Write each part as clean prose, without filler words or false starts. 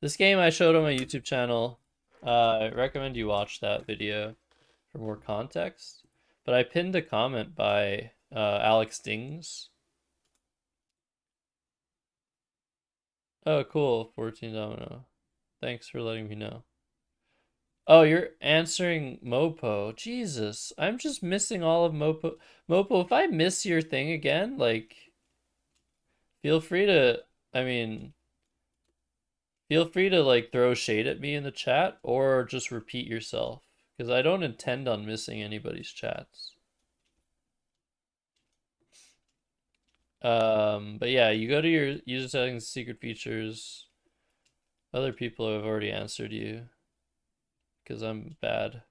This game I showed on my YouTube channel. I recommend you watch that video for more context. But I pinned a comment by Alex Dings. Oh, cool. 14 Domino. Thanks for letting me know. Oh, you're answering Mopo. Jesus, I'm just missing all of Mopo. Mopo, if I miss your thing again, like, feel free to, I mean, feel free to like throw shade at me in the chat or just repeat yourself because I don't intend on missing anybody's chats. But yeah, you go to your user settings, secret features. Other people have already answered you because I'm bad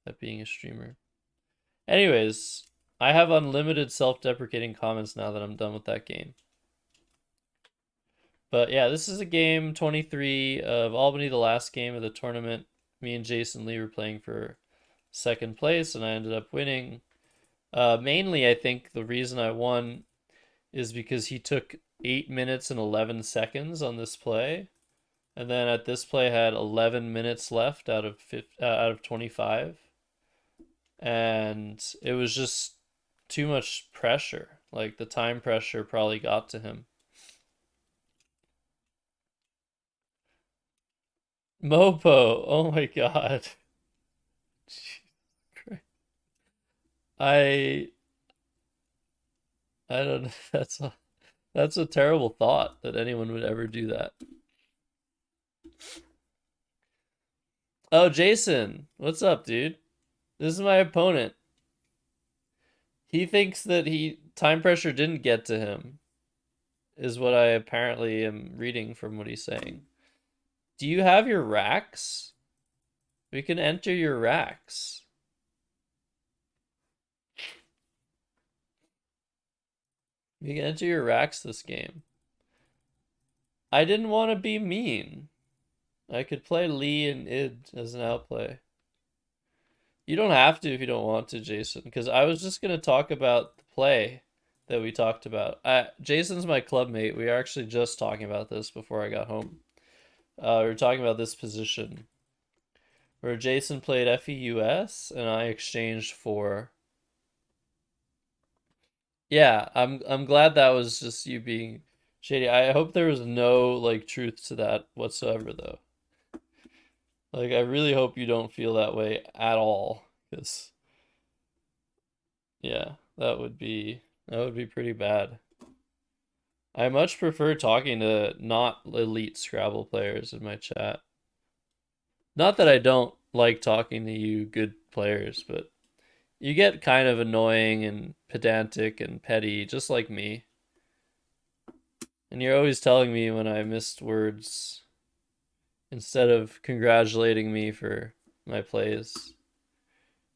at being a streamer. Anyways, I have unlimited self-deprecating comments now that I'm done with that game. But yeah, this is a game 23 of Albany, the last game of the tournament. Me and Jason Lee were playing for second place, and I ended up winning. Mainly, I think the reason I won is because he took 8 minutes and 11 seconds on this play, and then at this play had 11 minutes left out of 25, and it was just too much pressure. Like the time pressure probably got to him. Mopo, oh my god. I I don't know. That's a terrible thought that anyone would ever do that. Oh, Jason, what's up, dude? This is my opponent. He thinks that he time pressure didn't get to him, is what I apparently am reading from what he's saying. Do you have your racks? We can enter your racks. You can enter your racks this game. I didn't want to be mean. I could play Lee and Id as an outplay. You don't have to if you don't want to, Jason, because I was just gonna talk about the play that we talked about. Jason's my clubmate. We are actually just talking about this before I got home. We were talking about this position where Jason played FEUS and I exchanged for. Yeah, I'm glad that was just you being shady. I hope there was no like truth to that whatsoever though. Like I really hope you don't feel that way at all, because yeah, that would be pretty bad. I much prefer talking to not elite Scrabble players in my chat. Not that I don't like talking to you good players, but you get kind of annoying and pedantic and petty, just like me. And you're always telling me when I missed words instead of congratulating me for my plays,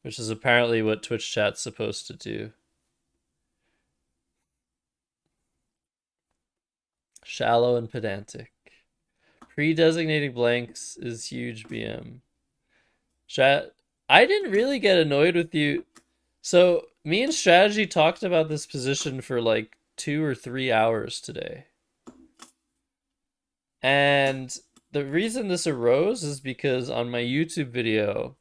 which is apparently what Twitch chat's supposed to do. Shallow and pedantic. Pre-designating blanks is huge BM. Chat, I didn't really get annoyed with you. So, me and Strategy talked about this position for like 2 or 3 hours today. And the reason this arose is because on my YouTube video,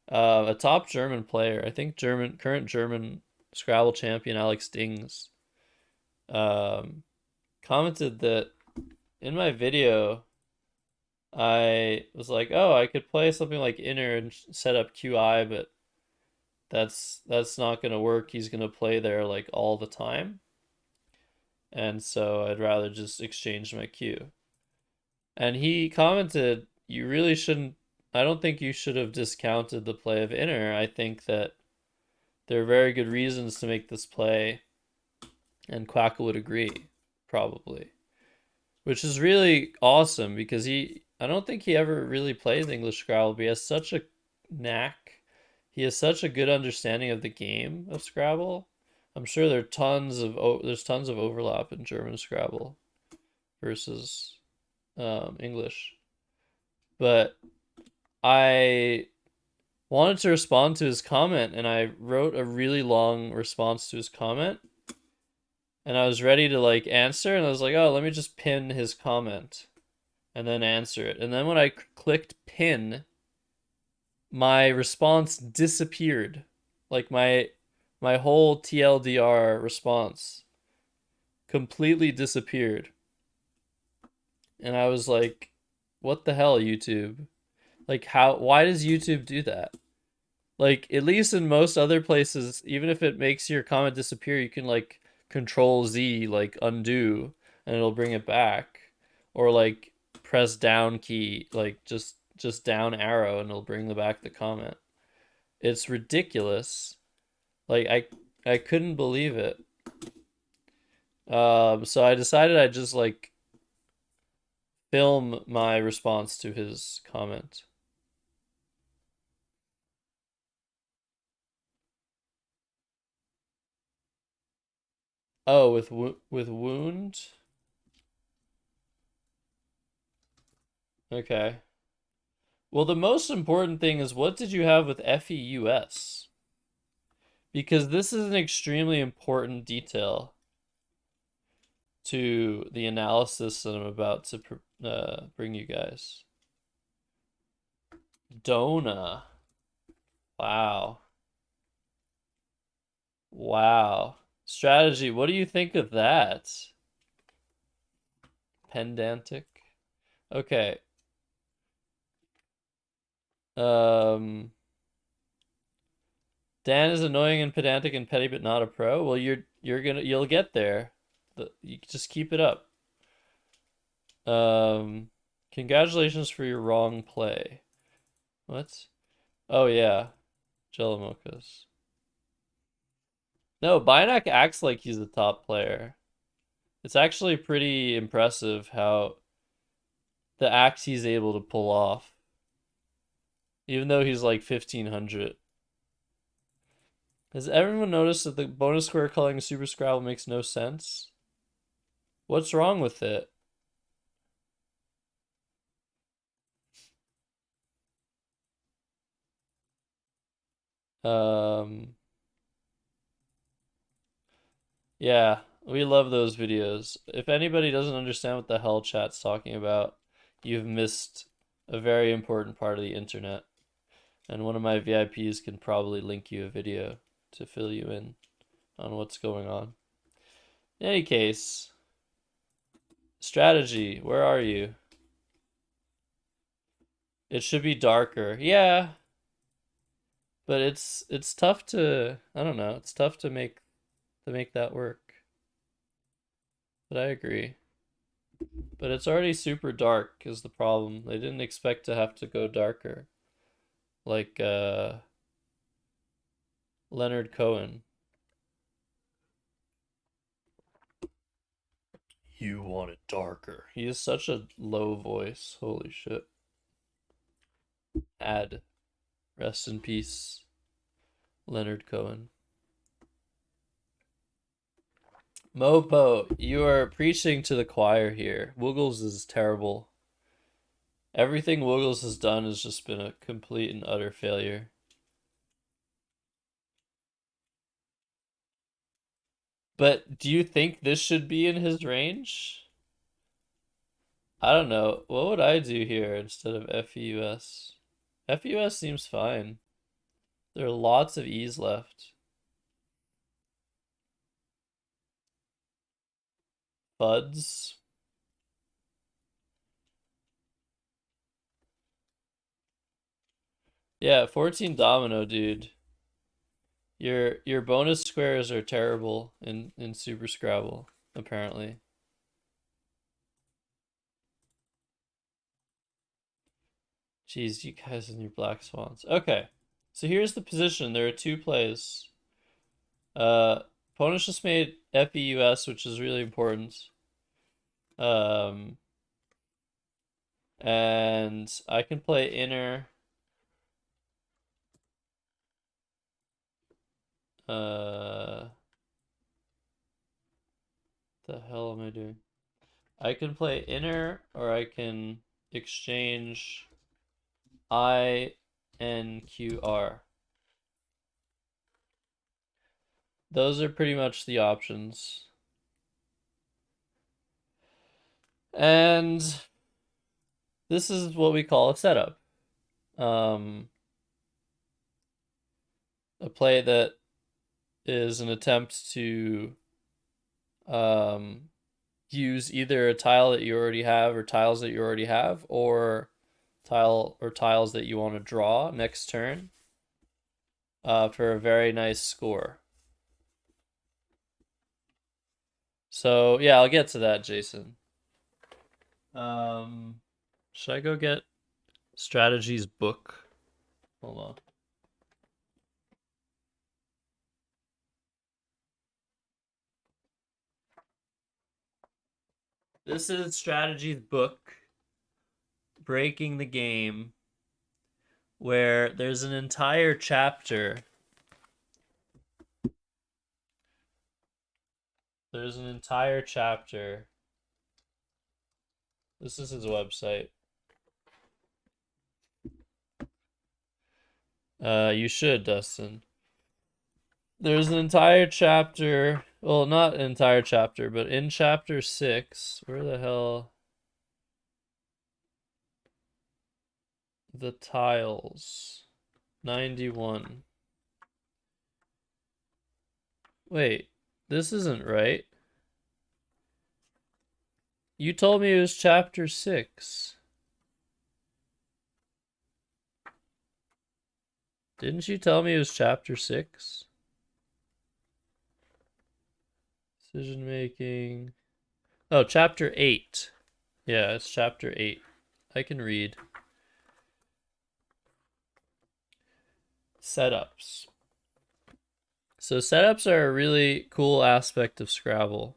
a top German player, I think current German Scrabble champion Alex Dings, um, commented that in my video, I was like, oh, I could play something like Inner and set up QI, but that's not gonna work. He's gonna play there like all the time, and so I'd rather just exchange my Q. And he commented, you really shouldn't. I don't think you should have discounted the play of Inner. I think that there are very good reasons to make this play, and Quackle would agree, probably. Which is really awesome because I don't think he ever really plays English Scrabble, but he has such a knack. He has such a good understanding of the game of Scrabble. I'm sure there's tons of overlap in German Scrabble versus English. But I wanted to respond to his comment, and I wrote a really long response to his comment, and I was ready to like answer, and I was like, oh, let me just pin his comment. and then answer it. And then when I clicked pin, my response disappeared. Like my whole TLDR response completely disappeared. And I was like, what the hell, YouTube? Like why does YouTube do that? Like at least in most other places, even if it makes your comment disappear, you can like control Z like undo and it'll bring it back. Or like press down key, like just down arrow and it'll bring back the comment. It's ridiculous. Like I couldn't believe it. So I decided I'd just like film my response to his comment. Oh, with wound. Okay. Well, the most important thing is what did you have with FEUS? Because this is an extremely important detail to the analysis that I'm about to bring you guys. Dona. Wow. Wow. Strategy, what do you think of that? Pendantic. Okay. Um Dan is annoying and pedantic and petty but not a pro. Well, you'll get there. You just keep it up. Um Congratulations for your wrong play. What? Oh yeah. Jellamocos. No, Binac acts like he's a top player. It's actually pretty impressive how the acts he's able to pull off. Even though he's like 1500. Has everyone noticed that the bonus square calling Super Scrabble makes no sense? What's wrong with it? Um, yeah, we love those videos. If anybody doesn't understand what the hell chat's talking about, you've missed a very important part of the internet. And one of my VIPs can probably link you a video to fill you in on what's going on. In any case, strategy, where are you? It should be darker. Yeah, but it's tough to, I don't know, it's tough to make that work. But I agree. But it's already super dark is the problem. They didn't expect to have to go darker. Like Leonard Cohen. You want it darker. He has such a low voice. Holy shit. Ad. Rest in peace, Leonard Cohen. Mopo, you are preaching to the choir here. Woogles is terrible. Everything Woogles has done has just been a complete and utter failure. But do you think this should be in his range? I don't know. What would I do here instead of FEUS? FEUS seems fine. There are lots of E's left. Buds. Yeah, 14 domino, dude. Your bonus squares are terrible in Super Scrabble, apparently. Jeez, you guys and your black swans. Okay. So here's the position. There are two plays. Ponish just made FEUS, which is really important. Um, and I can play inner. The hell am I doing? I can play inner, or I can exchange INQR. Those are pretty much the options. And this is what we call a setup. A play that is an attempt to use either a tile that you already have or tiles that you already have, or tiles that you want to draw next turn for a very nice score. So yeah, I'll get to that, Jason. Should I go get Strategy's book? Hold on. This is Strategy's book, Breaking the Game, where there's an entire chapter. There's an entire chapter. This is his website. You should, Dustin. There's an entire chapter. Well, not an entire chapter, but in chapter 6, where the hell? The tiles. 91. Wait, this isn't right. You told me it was chapter 6. Didn't you tell me it was chapter 6? Decision making. Oh, chapter 8. Yeah, it's chapter 8. I can read. Setups. So setups are a really cool aspect of Scrabble.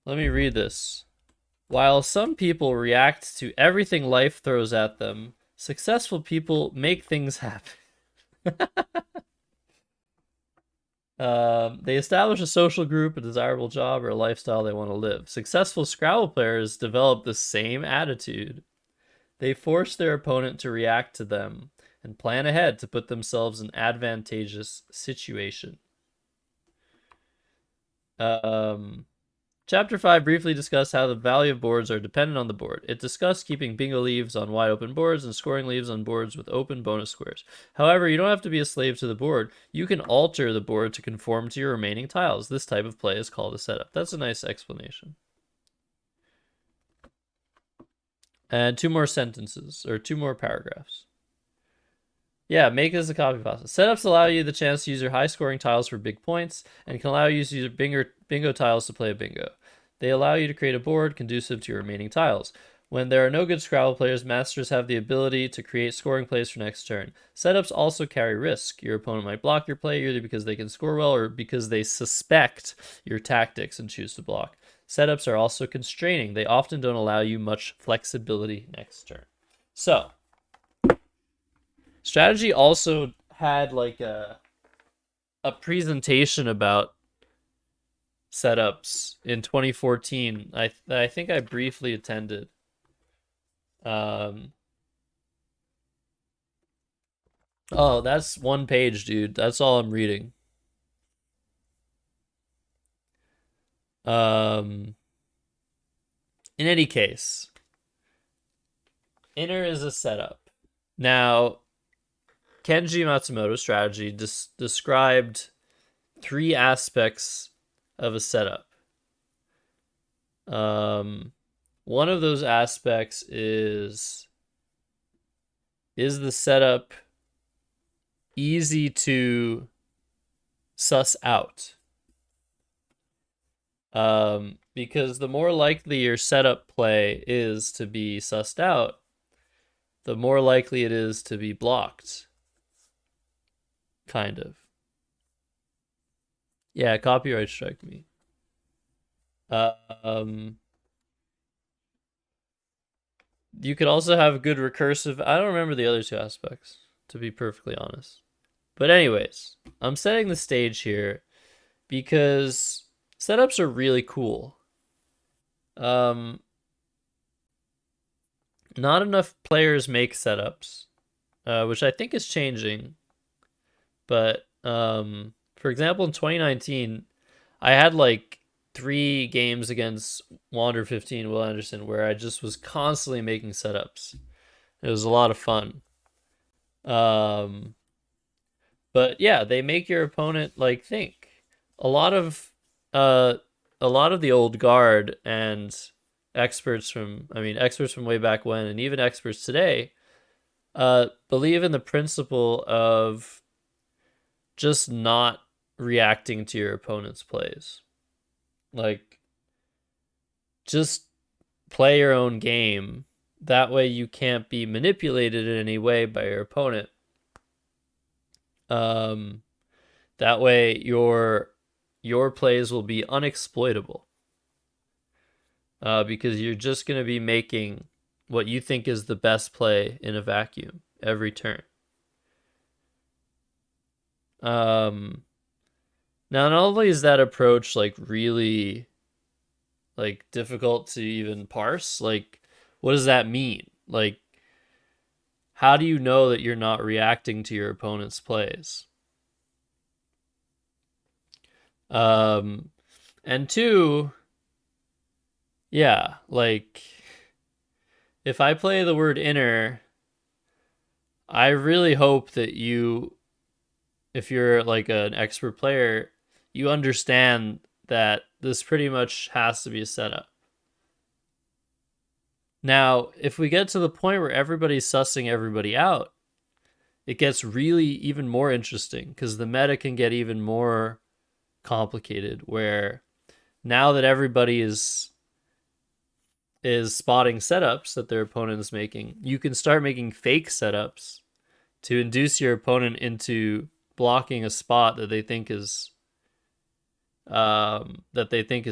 Let me read this. While some people react to everything life throws at them, successful people make things happen. They establish a social group, a desirable job, or a lifestyle they want to live. Successful Scrabble players develop the same attitude. They force their opponent to react to them and plan ahead to put themselves in advantageous situation. Chapter 5 briefly discussed how the value of boards are dependent on the board. It discussed keeping bingo leaves on wide open boards and scoring leaves on boards with open bonus squares. However, you don't have to be a slave to the board. You can alter the board to conform to your remaining tiles. This type of play is called a setup. That's a nice explanation. And 2 more sentences, or 2 more paragraphs. Yeah, make this a copy pasta. Setups allow you the chance to use your high-scoring tiles for big points, and can allow you to use bingo tiles to play a bingo. They allow you to create a board conducive to your remaining tiles. When there are no good Scrabble players, masters have the ability to create scoring plays for next turn. Setups also carry risk. Your opponent might block your play either because they can score well or because they suspect your tactics and choose to block. Setups are also constraining. They often don't allow you much flexibility next turn. So, Strategy also had like a presentation about setups in 2014. I think I briefly attended. Oh, that's 1 page, dude. That's all I'm reading. In any case, inner is a setup. Now, Kenji Matsumoto's strategy described 3 aspects of a setup. One of those aspects is the setup easy to suss out? Because the more likely your setup play is to be sussed out, the more likely it is to be blocked. Kind of. Yeah, copyright strike me. You could also have good recursive. I don't remember the other 2 aspects, to be perfectly honest. But anyways, I'm setting the stage here because setups are really cool. Not enough players make setups, which I think is changing. But for example, in 2019, I had like 3 games against Wander 15 Will Anderson where I just was constantly making setups. It was a lot of fun. Um, but yeah, they make your opponent like think. A lot of uh a lot of the old guard and experts from way back when and even experts today believe in the principle of just not reacting to your opponent's plays. Like just play your own game. That way you can't be manipulated in any way by your opponent. Um, that way your plays will be unexploitable. Because you're just going to be making what you think is the best play in a vacuum every turn. Now, not only is that approach like really like difficult to even parse, like what does that mean? Like how do you know that you're not reacting to your opponent's plays? Um, and two, yeah, like if I play the word inner, I really hope that you, if you're like an expert player, you understand that this pretty much has to be a setup. Now, if we get to the point where everybody's sussing everybody out, it gets really even more interesting because the meta can get even more complicated where now that everybody is spotting setups that their opponent is making, you can start making fake setups to induce your opponent into blocking a spot that they think is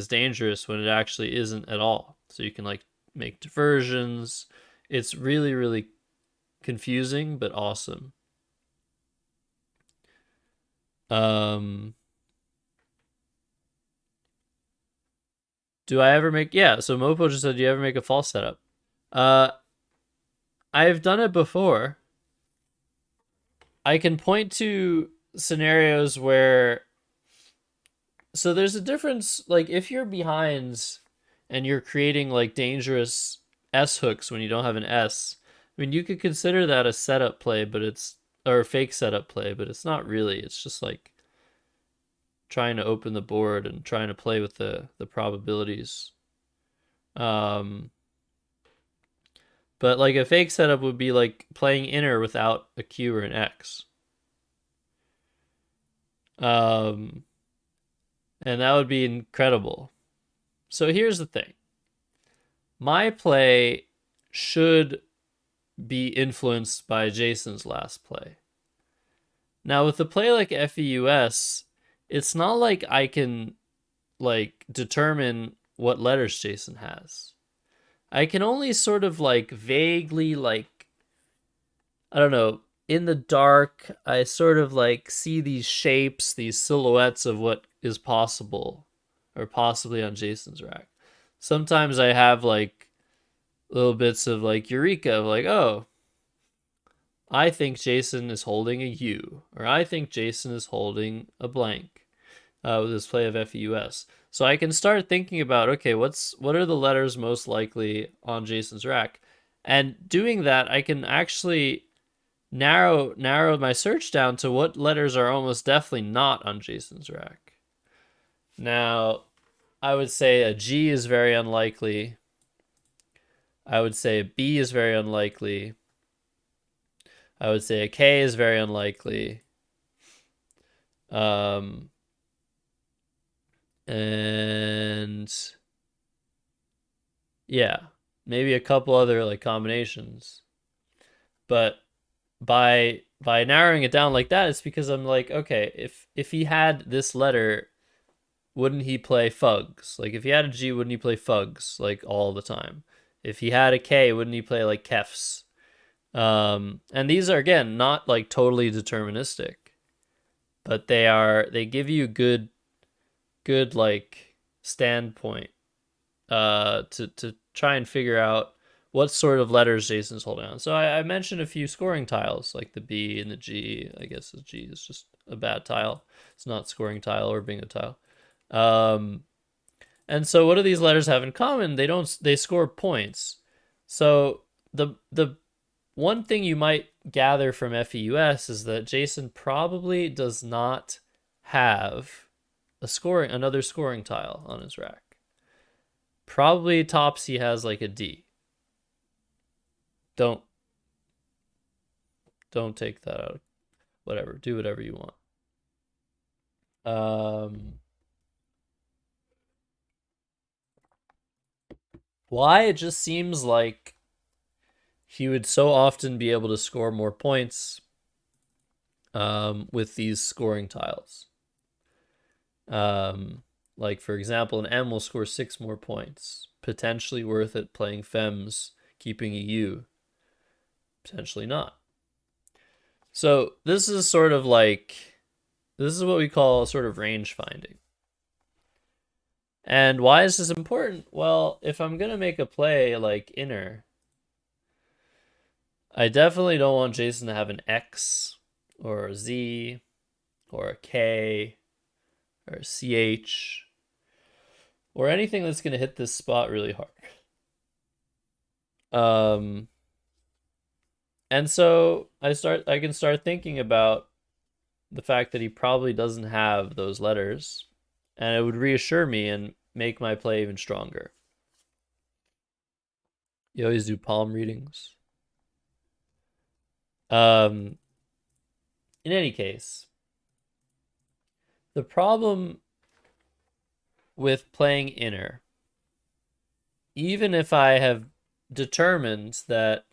dangerous when it actually isn't at all. So you can like make diversions. It's really really confusing but awesome. Um, do I ever make yeah? So Mopo just said, do you ever make a false setup? Uh, I've done it before. I can point to scenarios where so there's a difference like if you're behind and you're creating like dangerous S hooks when you don't have an S. I mean, you could consider that a setup play, but it's or a fake setup play, but it's not really. It's just like trying to open the board and trying to play with the probabilities. Um, but like a fake setup would be like playing inner without a Q or an X. Um, and that would be incredible. So here's the thing. My play should be influenced by Jason's last play. Now with a play like FEUS, it's not like I can like determine what letters Jason has. I can only sort of like vaguely like I don't know, in the dark, I sort of like see these shapes, these silhouettes of what is possible or possibly on Jason's rack. Sometimes I have like little bits of like eureka of like, oh, I think Jason is holding a U, or I think Jason is holding a blank with this play of FEUS. So I can start thinking about, okay, what are the letters most likely on Jason's rack? And doing that, I can actually narrow my search down to what letters are almost definitely not on Jason's rack. Now, I would say a G is very unlikely. I would say a B is very unlikely. I would say a K is very unlikely. Um, and yeah, maybe a couple other like combinations. But by narrowing it down like that, it's because I'm like, okay, if he had this letter, wouldn't he play Fugs? Like if he had a G, wouldn't he play Fugs like all the time? If he had a K, wouldn't he play like Kefs? And these are again not like totally deterministic, but they give you good like standpoint to try and figure out what sort of letters Jason's holding on. So I mentioned a few scoring tiles like the B and the G. I guess the G is just a bad tile. It's not scoring tile or bingo tile. Um, And so what do these letters have in common? They score points. So the one thing you might gather from FEUS is that Jason probably does not have another scoring tile on his rack. Probably tops he has like a D. Don't take that out. Whatever, do whatever you want. Why it just seems like he would so often be able to score more points with these scoring tiles. Like, for example, an M will score 6 more points. Potentially worth it playing Fems, keeping a U. Potentially not. So this is sort of like, this is what we call sort of range finding. And why is this important? Well, if I'm going to make a play like inner, I definitely don't want Jason to have an X or a Z or a K or a CH or anything that's going to hit this spot really hard. And so I can start thinking about the fact that he probably doesn't have those letters, and it would reassure me and make my play even stronger. You always do palm readings. In any case, the problem with playing inner, even if I have determined that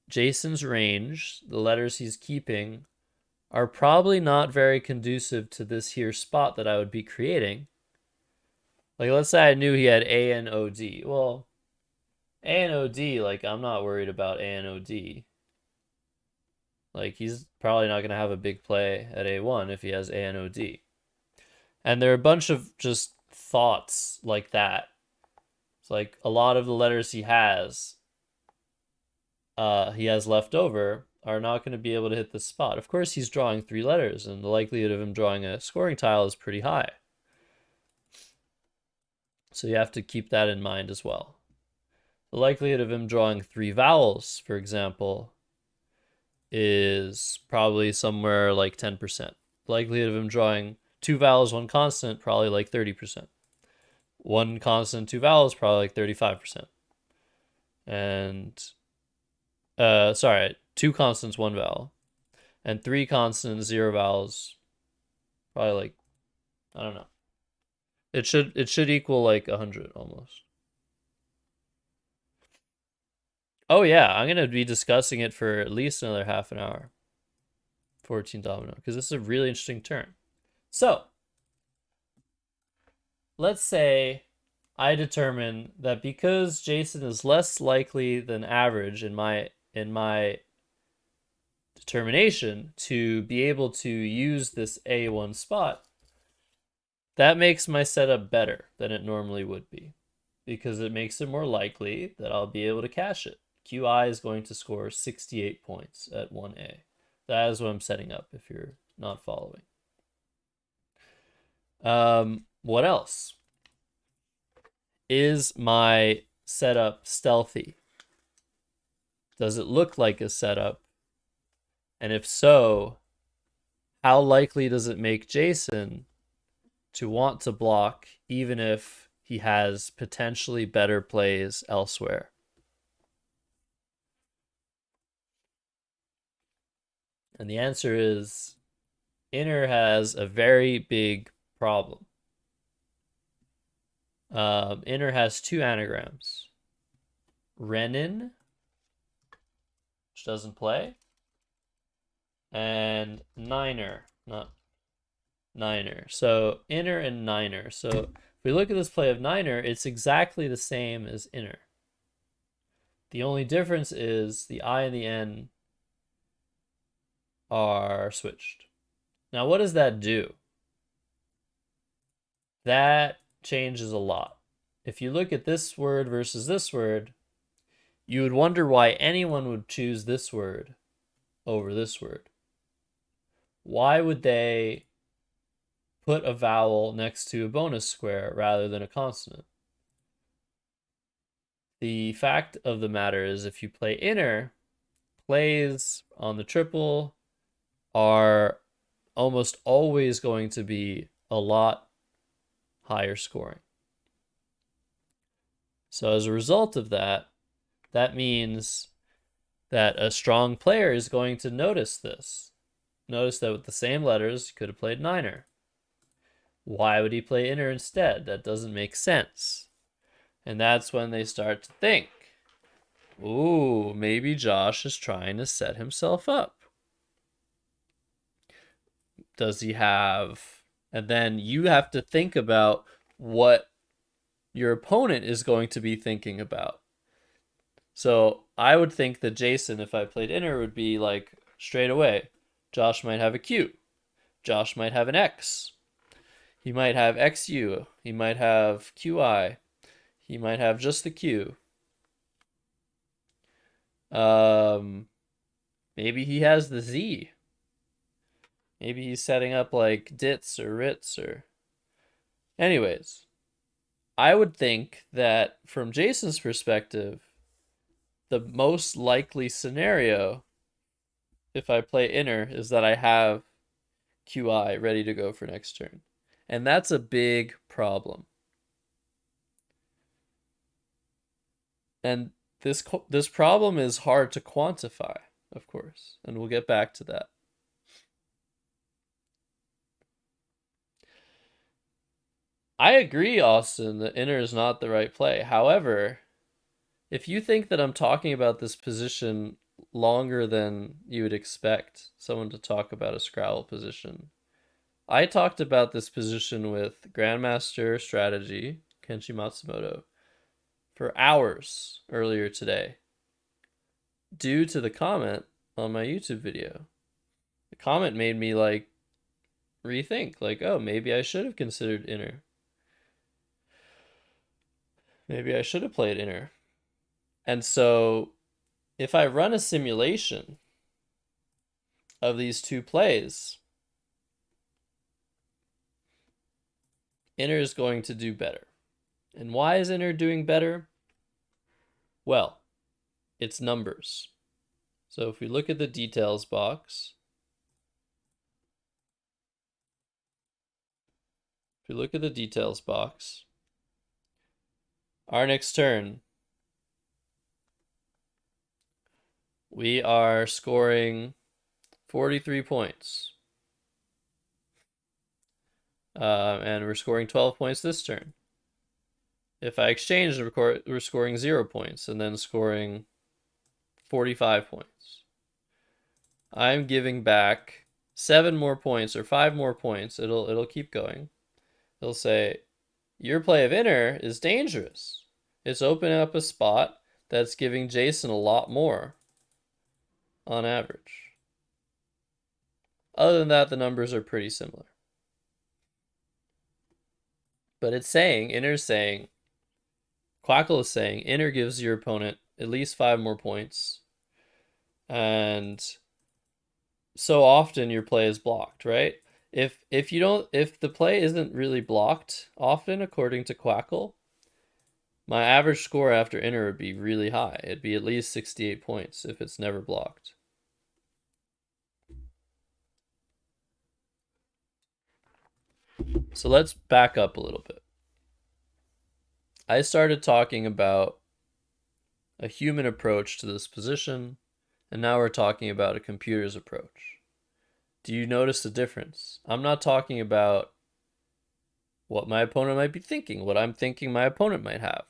Jason's range, the letters he's keeping, are probably not very conducive to this here spot that I would be creating. Like, let's say I knew he had A and OD. Well, A and OD, like, I'm not worried about A and OD. Like, he's probably not going to have a big play at A1 if he has A and OD. And there are a bunch of just thoughts like that. It's like a lot of the letters he has left over are not going to be able to hit this spot. Of course, he's drawing 3 letters, and the likelihood of him drawing a scoring tile is pretty high. So you have to keep that in mind as well. The likelihood of him drawing 3 vowels, for example, is probably somewhere like 10%. The likelihood of him drawing 2 vowels, 1 consonant, probably like 30%. 1 consonant, 2 vowels, probably like 35%. And, 2 consonants, 1 vowel. And 3 consonants, 0 vowels, probably like, I don't know. It should equal like 100 almost. Oh yeah, I'm gonna be discussing it for at least another half an hour. 14 domino, because this is a really interesting turn. So let's say I determine that because Jason is less likely than average in my determination to be able to use this A1 spot, that makes my setup better than it normally would be, because it makes it more likely that I'll be able to cash it. QI is going to score 68 points at 1A. That is what I'm setting up if you're not following. What else? Is my setup stealthy? Does it look like a setup? And if so, how likely does it make Jason to want to block even if he has potentially better plays elsewhere? And the answer is inner has a very big problem. Inner has 2 anagrams. Renin, which doesn't play, and Niner, not Niner. So inner and Niner. So if we look at this play of Niner, it's exactly the same as inner. The only difference is the I and the N are switched. Now, what does that do? That changes a lot. If you look at this word versus this word, you would wonder why anyone would choose this word over this word. Why would they put a vowel next to a bonus square rather than a consonant. The fact of the matter is, if you play inner, plays on the triple are almost always going to be a lot higher scoring. So as a result of that, that means that a strong player is going to notice this. Notice that with the same letters, you could have played niner. Why would he play inner instead? That doesn't make sense. And that's when they start to think, ooh, maybe Josh is trying to set himself up. Does he have... And then you have to think about what your opponent is going to be thinking about. So I would think that Jason, if I played inner, would be like straight away, Josh might have a Q. Josh might have an X. He might have XU. He might have QI. He might have just the Q. Maybe he has the Z. Maybe he's setting up like dits or rits or... Anyways, I would think that from Jason's perspective, the most likely scenario, if I play inner, is that I have QI ready to go for next turn. And that's a big problem. And this problem is hard to quantify, of course, and we'll get back to that. I agree, Austin, that inner is not the right play. However, if you think that I'm talking about this position longer than you would expect someone to talk about a Scrabble position, I talked about this position with Grandmaster Strategy, Kenshi Matsumoto, for hours earlier today, due to the comment on my YouTube video. The comment made me like rethink, like, oh, maybe I should have considered inner. Maybe I should have played inner. And so if I run a simulation of these two plays, inner is going to do better. And why is inner doing better? Well, it's numbers. So if we look at the details box, our next turn, we are scoring 43 points. And we're scoring 12 points this turn. If I exchange, we're scoring 0 points and then scoring 45 points. I'm giving back 7 more points or 5 more points. It'll keep going. It'll say, your play of inner is dangerous. It's opening up a spot that's giving Jason a lot more on average. Other than that, the numbers are pretty similar. But it's saying, inner's saying, Quackle is saying, inner gives your opponent at least 5 more points. And so often your play is blocked, right? If the play isn't really blocked often, according to Quackle, my average score after inner would be really high. It'd be at least 68 points if it's never blocked. So let's back up a little bit. I started talking about a human approach to this position, and now we're talking about a computer's approach. Do you notice the difference? I'm not talking about what my opponent might be thinking, what I'm thinking my opponent might have.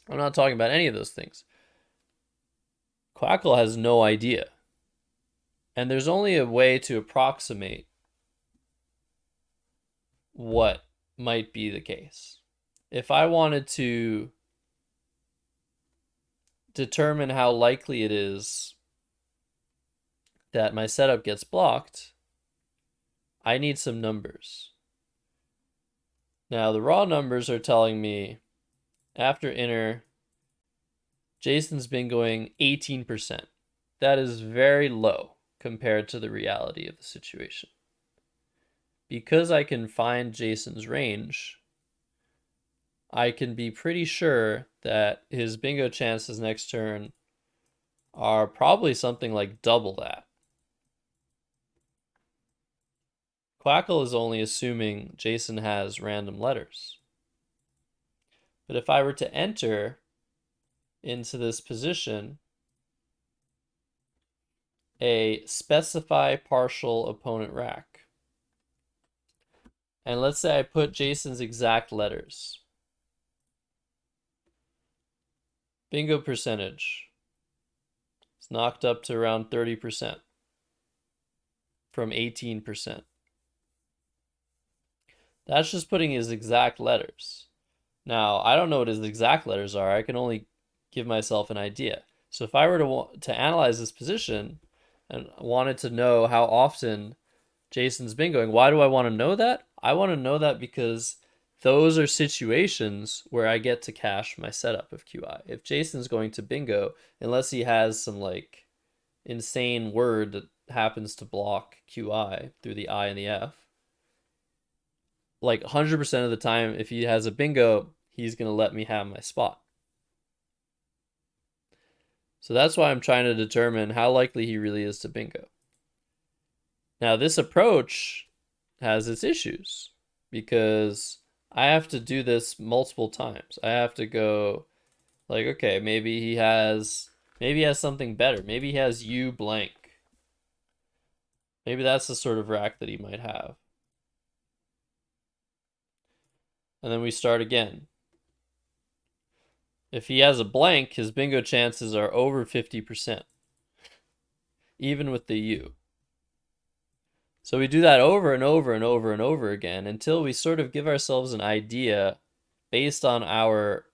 I'm not talking about any of those things. Quackle has no idea. And there's only a way to approximate what might be the case. If I wanted to determine how likely it is that my setup gets blocked, I need some numbers. Now, the raw numbers are telling me after inner, Jason's been going 18%. That is very low compared to the reality of the situation. because I can find Jason's range, I can be pretty sure that his bingo chances next turn are probably something like double that. Quackle is only assuming Jason has random letters. But if I were to enter into this position a specify partial opponent rack, and let's say I put Jason's exact letters, bingo percentage is knocked up to around 30% from 18%. That's just putting his exact letters. Now, I don't know what his exact letters are. I can only give myself an idea. So if I were to analyze this position and wanted to know how often Jason's bingoing, why do I want to know that? I want to know that because those are situations where I get to cash my setup of QI. If Jason's going to bingo, unless he has some like insane word that happens to block QI through the I and the F, like 100% of the time, if he has a bingo, he's going to let me have my spot. So that's why I'm trying to determine how likely he really is to bingo. Now, this approach has its issues because I have to do this multiple times. I have to go like, okay, maybe he has something better. Maybe he has U blank. Maybe that's the sort of rack that he might have. And then we start again. If he has a blank, his bingo chances are over 50%, even with the U. So we do that over and over and over and over again until we sort of give ourselves an idea based on our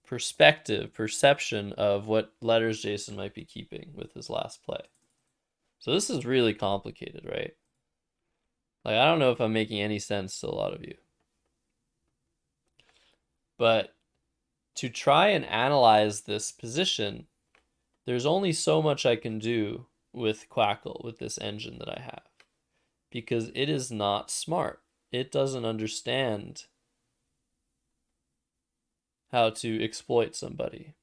perception of what letters Jason might be keeping with his last play. So this is really complicated, right? Like, I don't know if I'm making any sense to a lot of you. But to try and analyze this position, there's only so much I can do with Quackle, with this engine that I have, because it is not smart. It doesn't understand how to exploit somebody.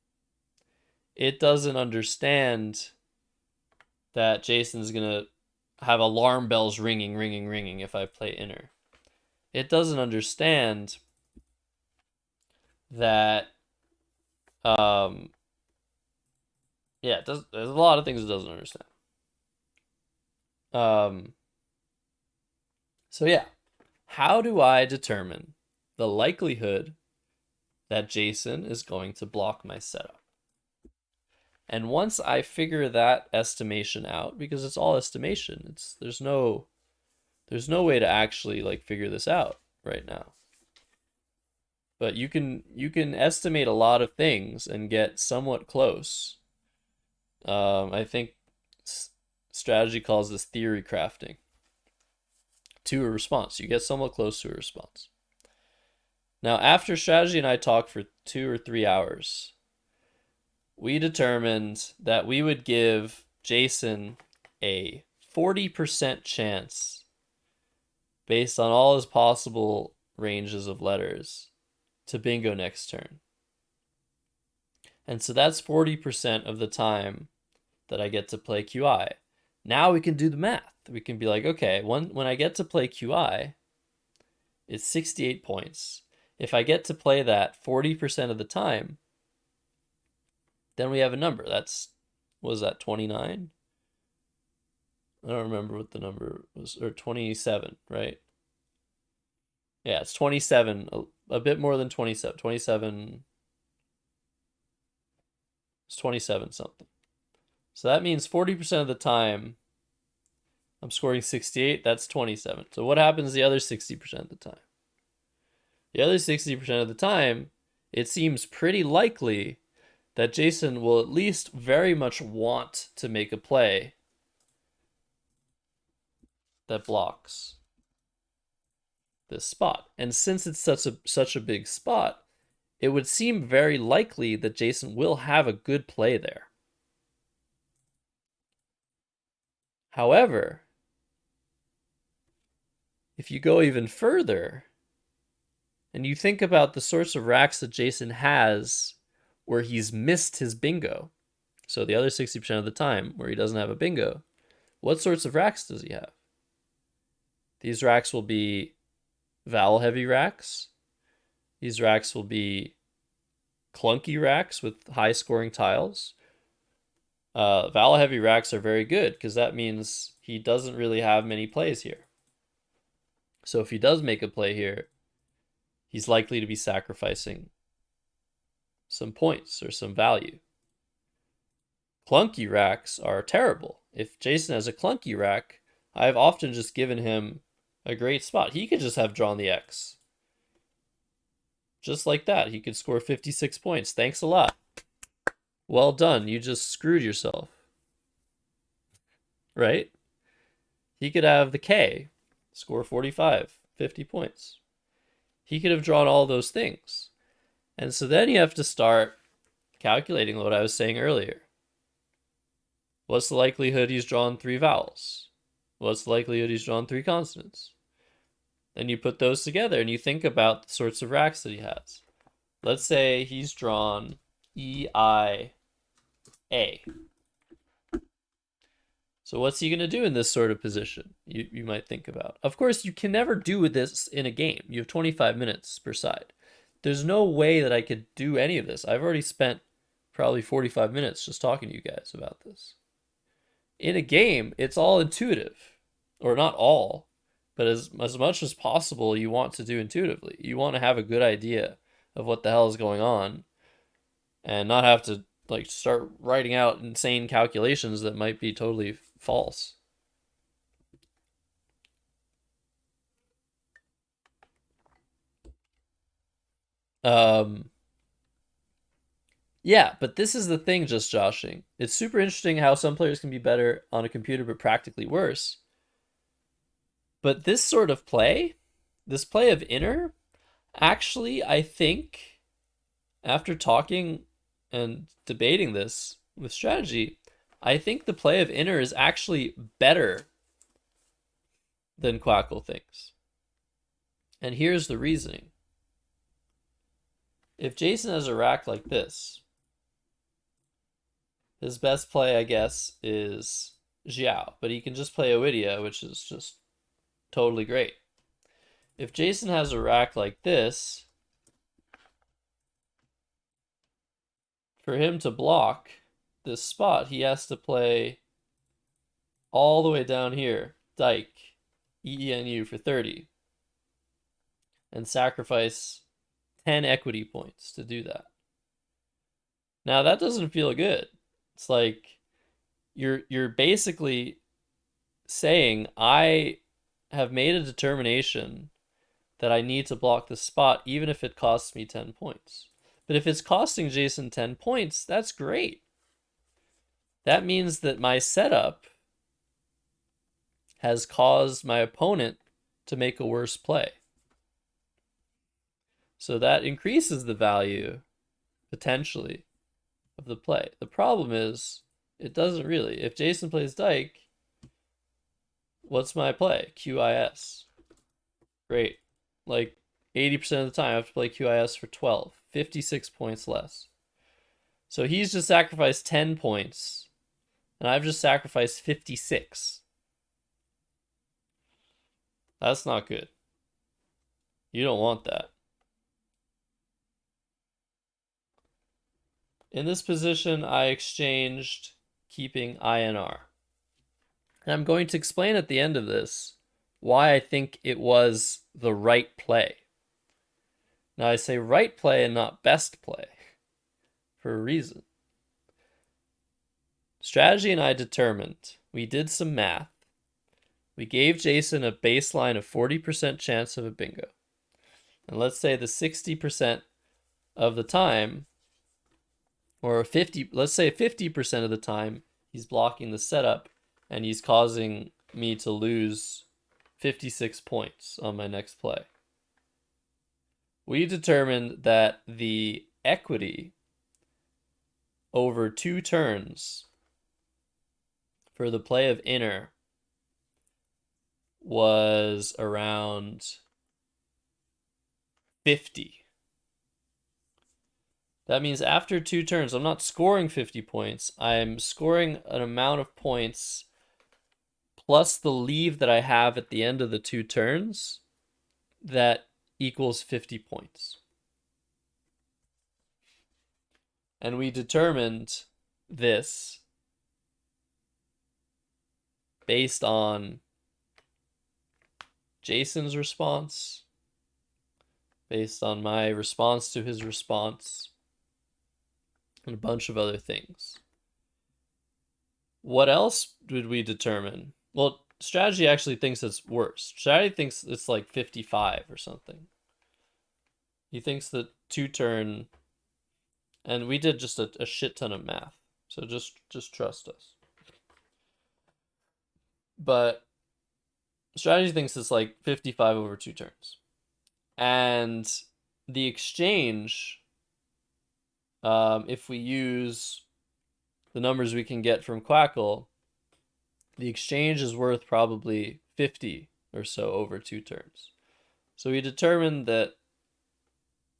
It doesn't understand that Jason's gonna have alarm bells ringing if I play inner. It doesn't understand that yeah, there's a lot of things it doesn't understand. So yeah, how do I determine the likelihood that Jason is going to block my setup? And once I figure that estimation out, because it's all estimation, there's no way to actually like figure this out right now. But you can estimate a lot of things and get somewhat close. I think strategy calls this theory crafting to a response. You get somewhat close to a response. Now, after strategy and I talked for 2 or 3 hours, we determined that we would give Jason a 40% chance based on all his possible ranges of letters to bingo next turn. And so that's 40% of the time that I get to play QI. Now we can do the math. We can be like, okay, when I get to play QI, it's 68 points. If I get to play that 40% of the time, then we have a number. Was that 29? I don't remember what the number was, or 27, right? Yeah, it's 27, a bit more than 27. 27, it's 27 something. So that means 40% of the time I'm scoring 68, that's 27. So what happens the other 60% of the time? The other 60% of the time, it seems pretty likely that Jason will at least very much want to make a play that blocks this spot. And since it's such a big spot, it would seem very likely that Jason will have a good play there. However, if you go even further and you think about the sorts of racks that Jason has where he's missed his bingo, so the other 60% of the time where he doesn't have a bingo, what sorts of racks does he have? These racks will be vowel-heavy racks. These racks will be clunky racks with high-scoring tiles. Vowel-heavy racks are very good because that means he doesn't really have many plays here. So if he does make a play here, he's likely to be sacrificing some points or some value. Clunky racks are terrible. If Jason has a clunky rack, I've often just given him a great spot. He could just have drawn the X. Just like that, he could score 56 points. Thanks a lot. Well done, you just screwed yourself. Right? He could have the K, score 45, 50 points. He could have drawn all those things. And so then you have to start calculating what I was saying earlier. What's the likelihood he's drawn 3 vowels? What's the likelihood he's drawn 3 consonants? Then you put those together and you think about the sorts of racks that he has. Let's say he's drawn E-I-A. So what's he going to do in this sort of position? You might think about. Of course, you can never do this in a game. You have 25 minutes per side. There's no way that I could do any of this. I've already spent probably 45 minutes just talking to you guys about this. In a game, it's all intuitive. Or not all, but as much as possible you want to do intuitively. You want to have a good idea of what the hell is going on and not have to like start writing out insane calculations that might be totally false. Yeah, but this is the thing, just joshing. It's super interesting how some players can be better on a computer but practically worse. But this sort of play, this play of inner, actually, I think, after talking and debating this with strategy, I think the play of inner is actually better than Quackle thinks. And here's the reasoning. If Jason has a rack like this, his best play, I guess, is Xiao, but he can just play Oidia, which is just totally great. If Jason has a rack like this, for him to block this spot, he has to play all the way down here, Dike, EENU for 30, and sacrifice 10 equity points to do that. Now that doesn't feel good. It's like you're basically saying I have made a determination that I need to block the spot even if it costs me 10 points. But if it's costing Jason 10 points, that's great. That means that my setup has caused my opponent to make a worse play. So that increases the value, potentially, of the play. The problem is, it doesn't really. If Jason plays Dike, what's my play? QIS. Great. Like 80% of the time I have to play QIS for 12. 56 points less. So he's just sacrificed 10 points. And I've just sacrificed 56. That's not good. You don't want that. In this position, I exchanged keeping INR. And I'm going to explain at the end of this why I think it was the right play. Now, I say right play and not best play for a reason. Strategy and I determined, we did some math. We gave Jason a baseline of 40% chance of a bingo. And let's say the 60% of the time, or 50, let's say 50% of the time, he's blocking the setup and he's causing me to lose 56 points on my next play. We determined that the equity over 2 turns for the play of inner was around 50. That means after 2 turns, I'm not scoring 50 points. I'm scoring an amount of points plus the leave that I have at the end of the 2 turns that equals 50 points. And we determined this based on Jason's response, based on my response to his response, and a bunch of other things. What else did we determine? Well, strategy actually thinks it's worse. Strategy thinks it's like 55 or something. He thinks that 2-turn, and we did just a shit ton of math. So just trust us. But strategy thinks it's like 55 over 2 turns. And the exchange, if we use the numbers we can get from Quackle, the exchange is worth probably 50 or so over 2 turns. So we determined that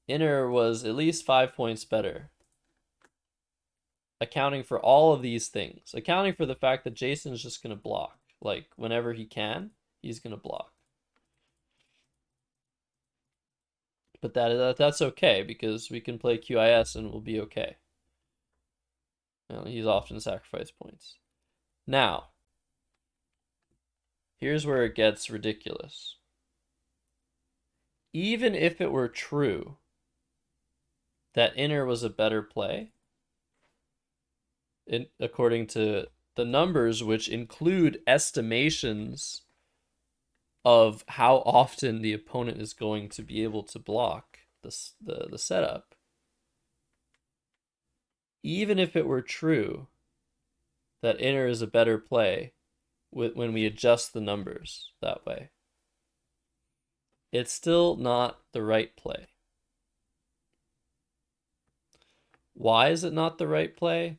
Inner was at least 5 points better, accounting for all of these things, accounting for the fact that Jason's just going to block. Like, whenever he can, he's going to block. But that's okay, because we can play QIS and we'll be okay. He's often sacrificed points. Now, here's where it gets ridiculous. Even if it were true that Inner was a better play, according to the numbers, which include estimations of how often the opponent is going to be able to block the setup, even if it were true that Inner is a better play when we adjust the numbers that way, it's still not the right play. Why is it not the right play?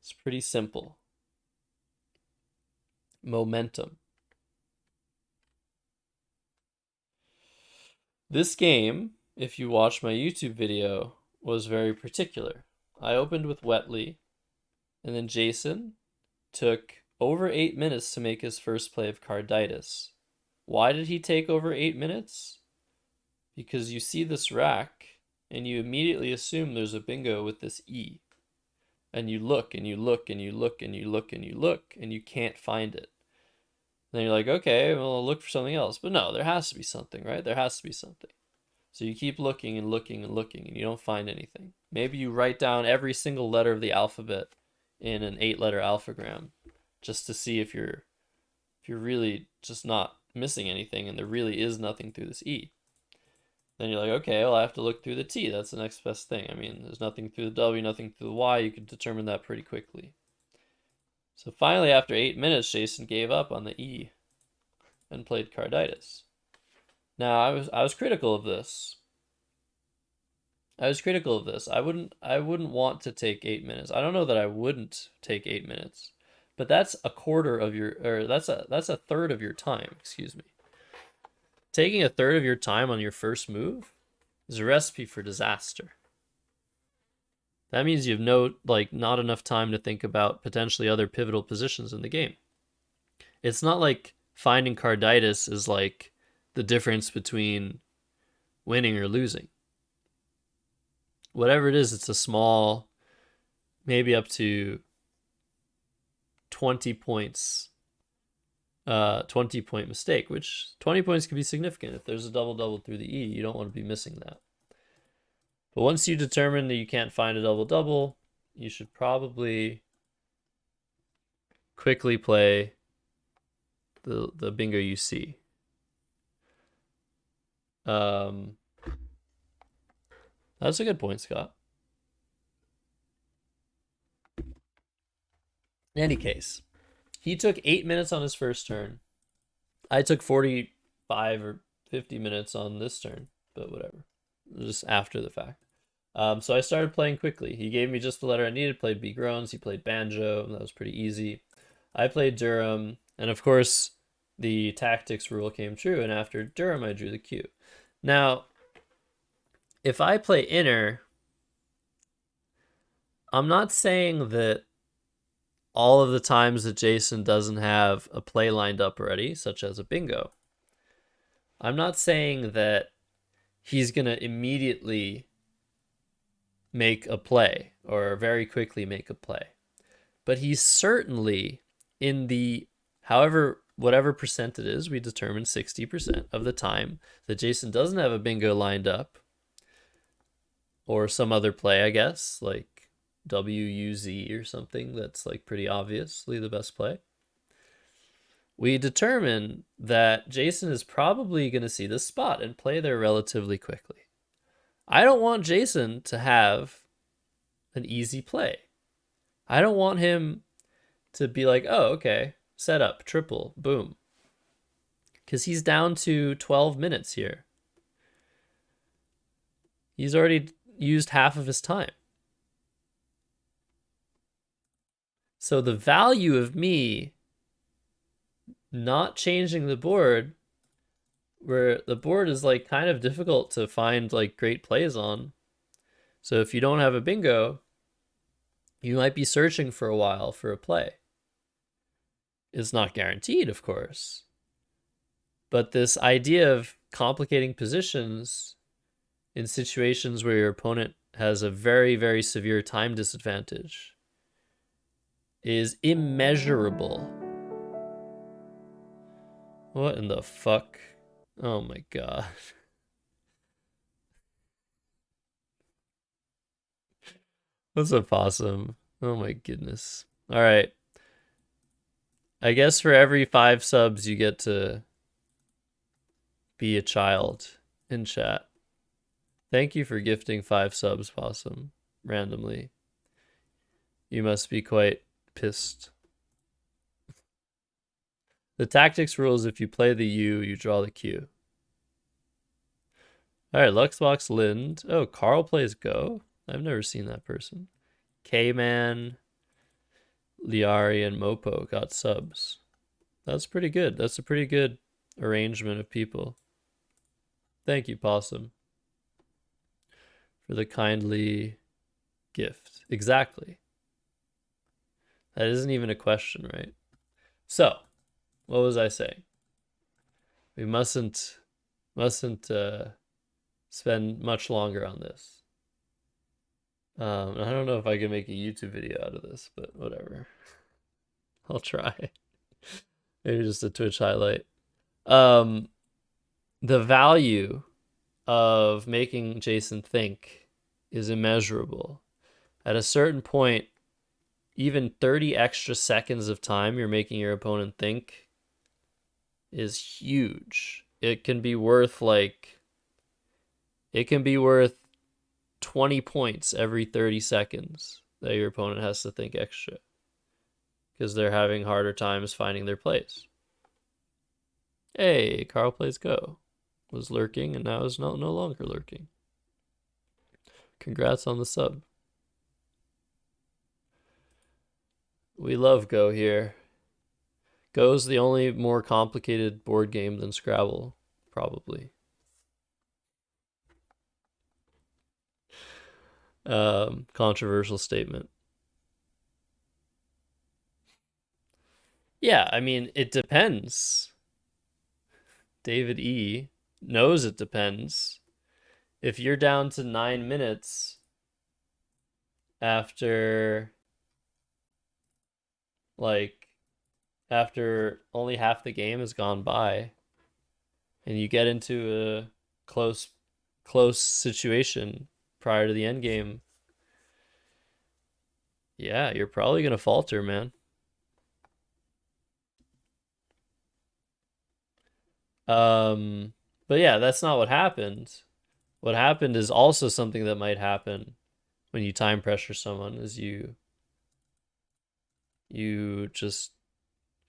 It's pretty simple. Momentum. This game, if you watch my YouTube video, was very particular. I opened with Wetley, and then Jason took over 8 minutes to make his first play of Carditis. Why did he take over 8 minutes? Because you see this rack, and you immediately assume there's a bingo with this E. And you look, and you look, and you look, and you look, and you look, and you can't find it. Then you're like, okay, well, I'll look for something else. But no, there has to be something, right? There has to be something. So you keep looking and looking and looking, and you don't find anything. Maybe you write down every single letter of the alphabet in an 8-letter alphagram just to see if you're really just not missing anything and there really is nothing through this E. Then you're like, okay, well, I have to look through the T. That's the next best thing. I mean, there's nothing through the W, nothing through the Y. You can determine that pretty quickly. So finally, after 8 minutes, Jason gave up on the E and played Carditis. Now, I was critical of this. I wouldn't want to take 8 minutes. I don't know that I wouldn't take 8 minutes, but that's a quarter of your, or that's a third of your time. Excuse me. Taking a third of your time on your first move is a recipe for disaster. That means you have not enough time to think about potentially other pivotal positions in the game. It's not like finding Carditis is like the difference between winning or losing. Whatever it is, it's a small, maybe up to 20 points, 20-point mistake, which 20 points can be significant. If there's a double-double through the E, you don't want to be missing that. But once you determine that you can't find a double-double, you should probably quickly play the bingo you see. That's a good point, Scott. In any case, he took 8 minutes on his first turn. I took 45 or 50 minutes on this turn, but whatever. Just after the fact. So I started playing quickly. He gave me just the letter I needed, played B. Groans, he played Banjo, and that was pretty easy. I played Durham, and of course, the tactics rule came true, and after Durham, I drew the Q. Now, if I play inner, I'm not saying that all of the times that Jason doesn't have a play lined up already, such as a bingo, I'm not saying that he's going to immediately make a play or very quickly make a play. But he's certainly in the, however, whatever percent it is, we determine 60% of the time that Jason doesn't have a bingo lined up or some other play, I guess, like WUZ or something that's like pretty obviously the best play. We determine that Jason is probably going to see this spot and play there relatively quickly. I don't want Jason to have an easy play. I don't want him to be like, oh, okay, set up, triple, boom. Because he's down to 12 minutes here. He's already used half of his time. So the value of me not changing the board, where the board is like kind of difficult to find like great plays on. So if you don't have a bingo, you might be searching for a while for a play. It's not guaranteed, of course. But this idea of complicating positions in situations where your opponent has a very, very severe time disadvantage is immeasurable. What in the fuck? Oh my god. What's a possum? Oh my goodness. All right. I guess for every 5 subs, you get to be a child in chat. Thank you for gifting 5 subs, Possum, randomly. You must be quite pissed. The tactics rule is if you play the U, you draw the Q. All right, Luxbox Lind. Oh, Carl plays Go. I've never seen that person. K-Man, Liari, and Mopo got subs. That's pretty good. That's a pretty good arrangement of people. Thank you, Possum, for the kindly gift. Exactly. That isn't even a question, right? So, what was I saying? We mustn't spend much longer on this. I don't know if I can make a YouTube video out of this, but whatever. I'll try. Maybe just a Twitch highlight. The value of making Jason think is immeasurable. At a certain point, even 30 extra seconds of time you're making your opponent think is huge. It can be worth 20 points every 30 seconds that your opponent has to think extra because they're having harder times finding their plays. Hey, Carl Plays Go was lurking and now is no longer lurking. Congrats on the sub. We love Go here. Go's the only more complicated board game than Scrabble, probably. Controversial statement. Yeah, I mean, it depends. David E knows it depends. If you're down to 9 minutes after only half the game has gone by and you get into a close situation prior to the end game, yeah, you're probably gonna falter, man. But yeah, that's not what happened. What happened is also something that might happen when you time pressure someone is you just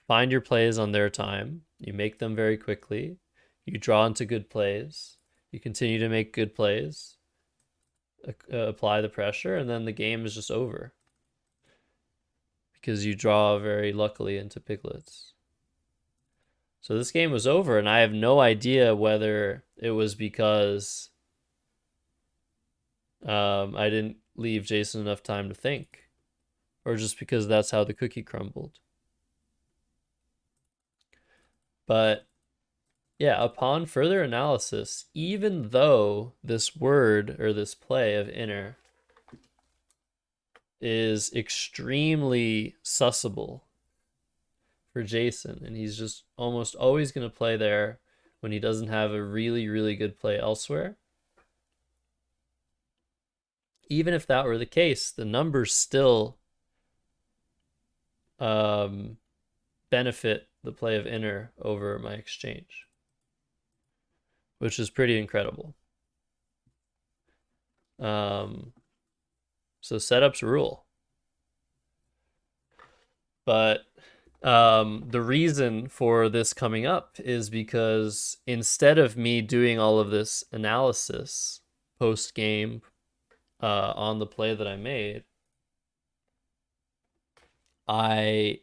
find your plays on their time, you make them very quickly, you draw into good plays, you continue to make good plays, apply the pressure, and then the game is just over because you draw very luckily into piglets. So this game was over, and I have no idea whether it was because I didn't leave Jason enough time to think, or just because that's how the cookie crumbled. But yeah, upon further analysis, even though this word or this play of inner is extremely sussable for Jason, and he's just almost always going to play there when he doesn't have a really, really good play elsewhere. Even if that were the case, the numbers still benefit the play of inner over my exchange, which is pretty incredible. So setups rule. But the reason for this coming up is because instead of me doing all of this analysis post game on the play that I made, I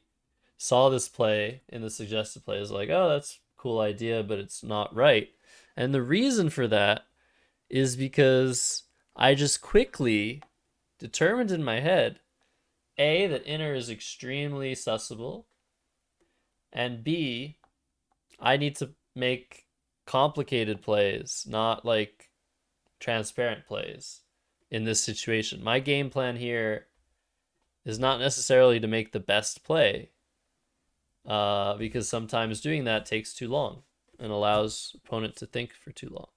saw this play in the suggested play. Is like, oh, that's a cool idea, but it's not right. And the reason for that is because I just quickly determined in my head, A, that inner is extremely sussable, and B, I need to make complicated plays, not like transparent plays in this situation. My game plan here is not necessarily to make the best play, because sometimes doing that takes too long and allows opponent to think for too long.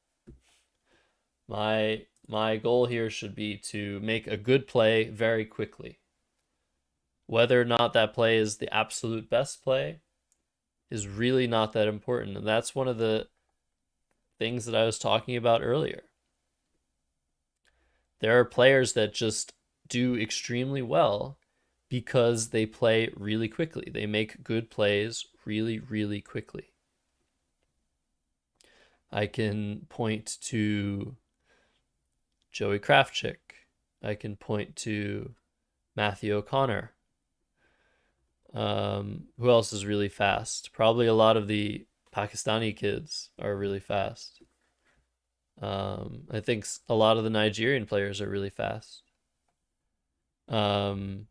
My goal here should be to make a good play very quickly. Whether or not that play is the absolute best play is really not that important. And that's one of the things that I was talking about earlier. There are players that just do extremely well because they play really quickly. They make good plays really, really quickly. I can point to Joey Krafchick. I can point to Matthew O'Connor. Who else is really fast? Probably a lot of the Pakistani kids are really fast. I think a lot of the Nigerian players are really fast. And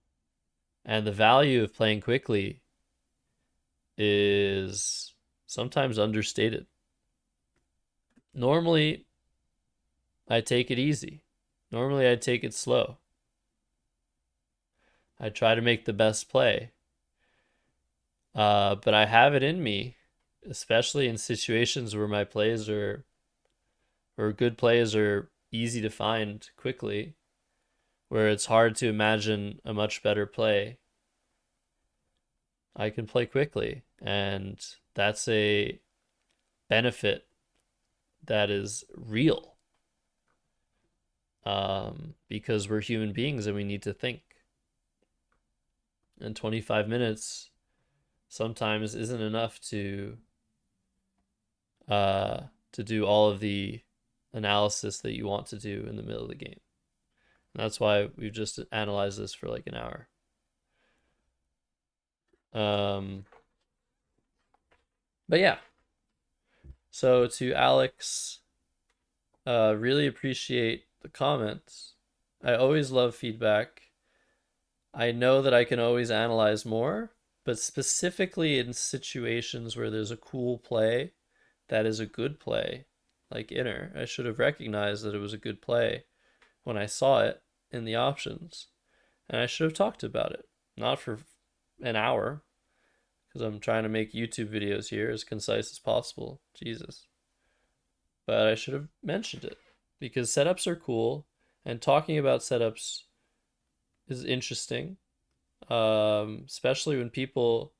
the value of playing quickly is sometimes understated. Normally, I take it easy. Normally, I take it slow. I try to make the best play. But I have it in me, especially in situations where my plays are, or good plays are easy to find quickly, where it's hard to imagine a much better play. I can play quickly, and that's a benefit that is real. Because we're human beings and we need to think. And 25 minutes sometimes isn't enough to do all of the analysis that you want to do in the middle of the game. And that's why we've just analyzed this for like an hour. But yeah. So to Alex, really appreciate the comments. I always love feedback. I know that I can always analyze more, but specifically in situations where there's a cool play that is a good play, like inner, I should have recognized that it was a good play when I saw it in the options. And I should have talked about it, not for an hour, because I'm trying to make YouTube videos here as concise as possible. Jesus. But I should have mentioned it, because setups are cool, and talking about setups is interesting, especially when people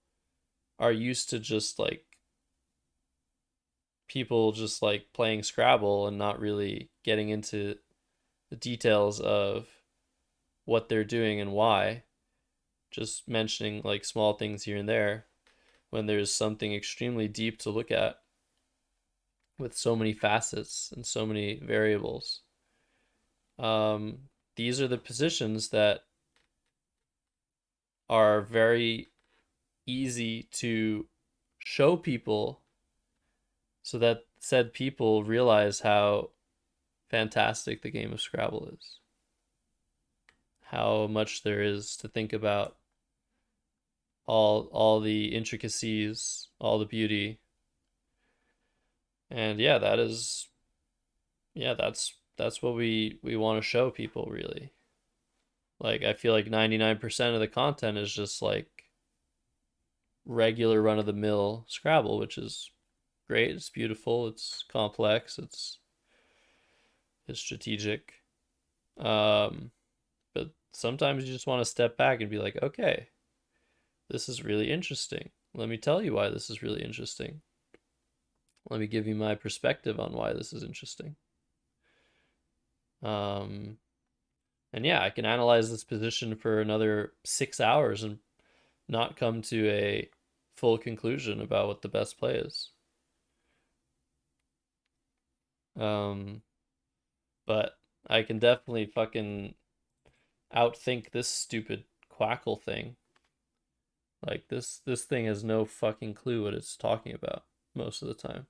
are used to just like playing Scrabble and not really getting into the details of what they're doing and why. Just mentioning like small things here and there when there's something extremely deep to look at with so many facets and so many variables. These are the positions that are very easy to show people so that said people realize how fantastic the game of Scrabble is, how much there is to think about, all the intricacies, all the beauty. And yeah, that's what we want to show people really. Like I feel like 99% of the content is just like regular run of the mill Scrabble, which is great, it's beautiful, it's complex, it's strategic. Um but sometimes you just want to step back and be like, okay, this is really interesting. Let me tell you why this is really interesting. Let me give you my perspective on why this is interesting. Um, and yeah, I can analyze this position for another 6 hours and not come to a full conclusion about what the best play is. Um, but I can definitely fucking outthink this stupid Quackle thing. Like this thing has no fucking clue what it's talking about most of the time.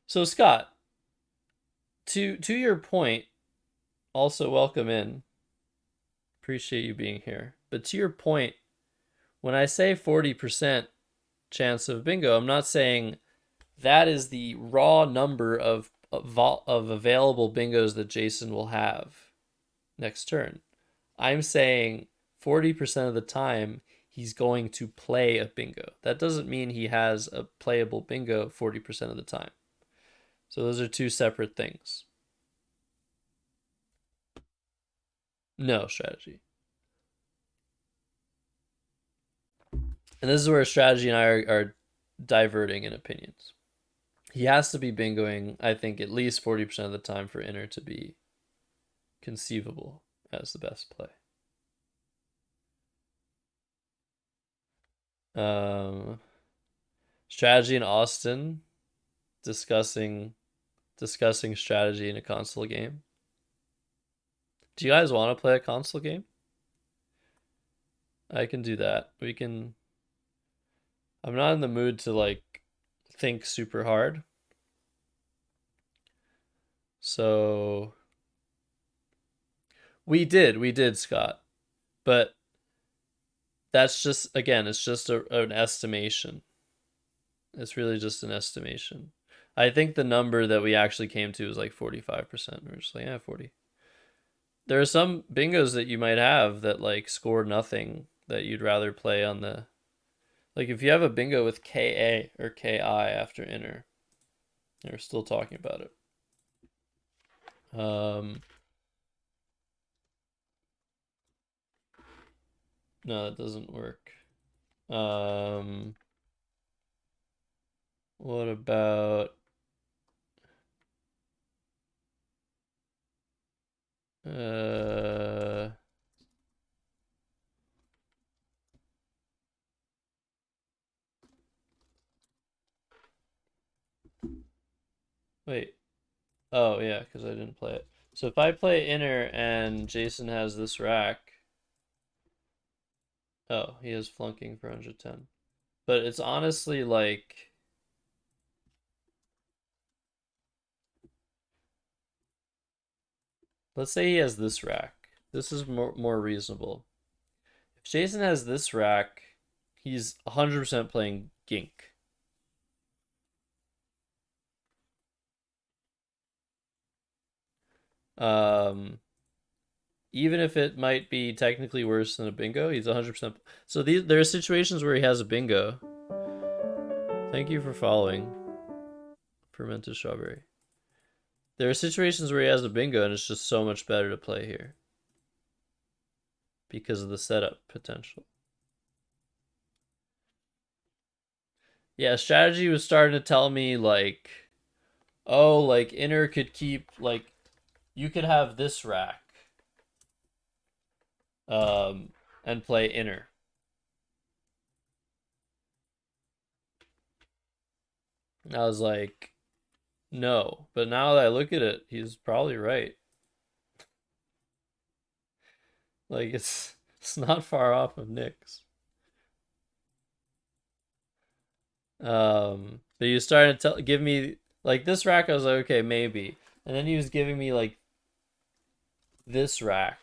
So Scott, to your point, also welcome in. Appreciate you being here. But to your point, when I say 40% chance of bingo, I'm not saying that is the raw number of available bingos that Jason will have next turn. I'm saying 40% of the time he's going to play a bingo. That doesn't mean he has a playable bingo 40% of the time. So those are two separate things. No strategy. And this is where strategy and I are diverting in opinions. He has to be bingoing, I think, at least 40% of the time for Inner to be conceivable as the best play. Um, strategy in Austin, discussing strategy in a console game. Do you guys want to play a console game? I can do that. We can. I'm not in the mood to like think super hard. So we did, Scott. But that's just again, it's just an estimation. It's really just an estimation. I think the number that we actually came to is like 45%. We're just like, yeah, 40. There are some bingos that you might have that like score nothing that you'd rather play on the, like if you have a bingo with KA or KI after Inner, they're still talking about it. No, that doesn't work. What about uh wait. Oh yeah, because I didn't play it. So if I play Inner and Jason has this rack, oh, he has flunking for 110. But it's honestly like, let's say he has this rack. This is more reasonable. If Jason has this rack, he's 100% playing Gink. Um, Even if it might be technically worse than a bingo, he's 100%. So there are situations where he has a bingo. Thank you for following, Fermented Strawberry. There are situations where he has a bingo and it's just so much better to play here because of the setup potential. Yeah, strategy was starting to tell me like, oh, like Inner could keep like, you could have this rack um and play Inner. And I was like, no. But now that I look at it, he's probably right. Like it's not far off of Nick's. But he was starting to give me like this rack. I was like, okay, maybe. And then he was giving me like this rack,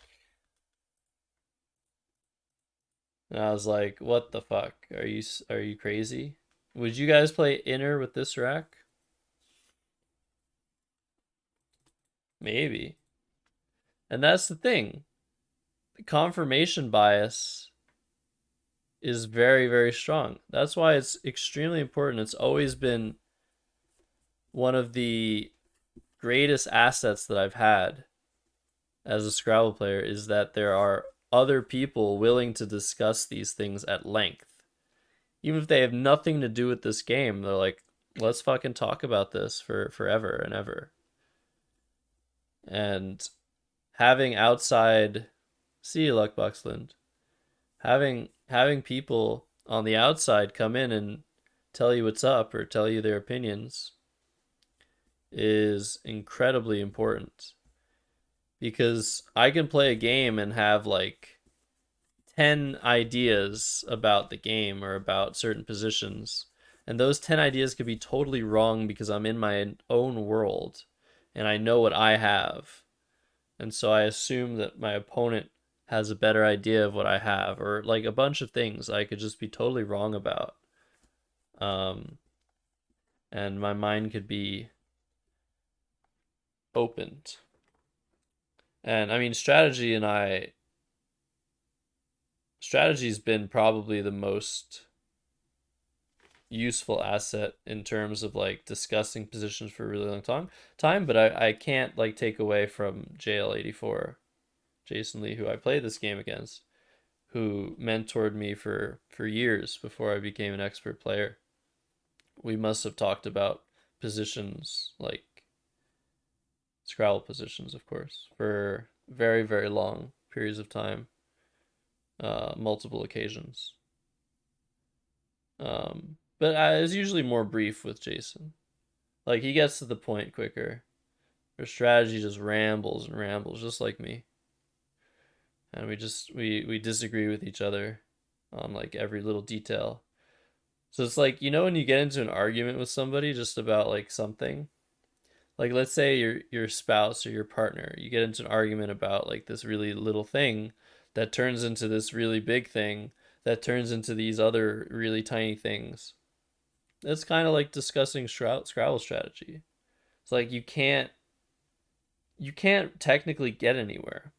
and I was like, what the fuck? Are you crazy? Would you guys play inner with this rack? Maybe. And that's the thing. The confirmation bias is very, very strong. That's why it's extremely important. It's always been one of the greatest assets that I've had as a Scrabble player is that there are other people willing to discuss these things at length. Even if they have nothing to do with this game, they're like, let's fucking talk about this for forever and ever. And having outside, see you, Luckboxland, having people on the outside come in and tell you what's up or tell you their opinions is incredibly important, because I can play a game and have like 10 ideas about the game or about certain positions, and those 10 ideas could be totally wrong because I'm in my own world and I know what I have. And so I assume that my opponent has a better idea of what I have, or like a bunch of things I could just be totally wrong about. Um, and my mind could be opened. And I mean, strategy's been probably the most useful asset in terms of like discussing positions for a really long time, but I can't like take away from JL84, Jason Lee, who I played this game against, who mentored me for years before I became an expert player. We must have talked about positions, like Scrabble positions, of course, for very, very long periods of time, multiple occasions. But I was usually more brief with Jason. Like he gets to the point quicker. Her strategy just rambles and rambles, just like me. And we disagree with each other on like every little detail. So it's like, when you get into an argument with somebody just about like something, like let's say your spouse or your partner, you get into an argument about like this really little thing that turns into this really big thing that turns into these other really tiny things. It's kind of like discussing Scrabble strategy. It's like you can't technically get anywhere,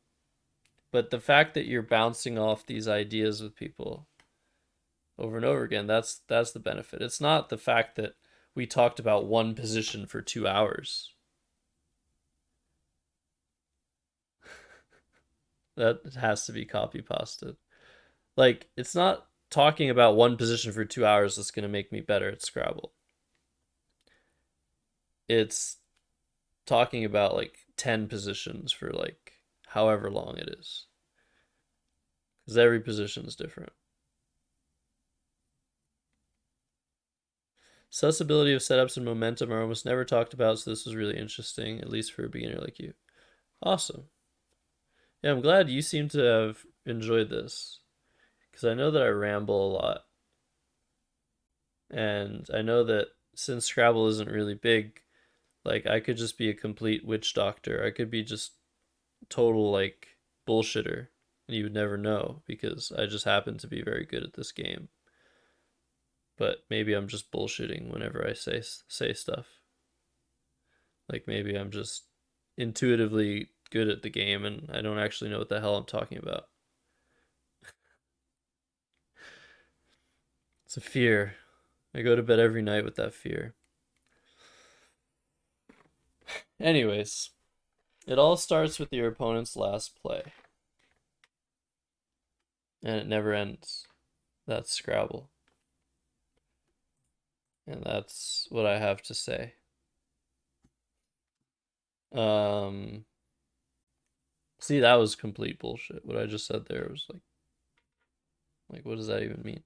but the fact that you're bouncing off these ideas with people over and over again, that's the benefit. It's not the fact that we talked about one position for 2 hours. That has to be copy pasted. Like, it's not talking about one position for 2 hours that's going to make me better at Scrabble. It's talking about like 10 positions for like however long it is, because every position is different. Sussability of setups and momentum are almost never talked about, so this was really interesting, at least for a beginner like you. Awesome. Yeah, I'm glad you seem to have enjoyed this, because I know that I ramble a lot. And I know that since Scrabble isn't really big, like I could just be a complete witch doctor. I could be just total like bullshitter, and you would never know because I just happen to be very good at this game. But maybe I'm just bullshitting whenever I say stuff. Like maybe I'm just intuitively good at the game and I don't actually know what the hell I'm talking about. It's a fear. I go to bed every night with that fear. Anyways, it all starts with your opponent's last play, and it never ends. That's Scrabble. And that's what I have to say. Um, See, that was complete bullshit. What I just said there was like what does that even mean?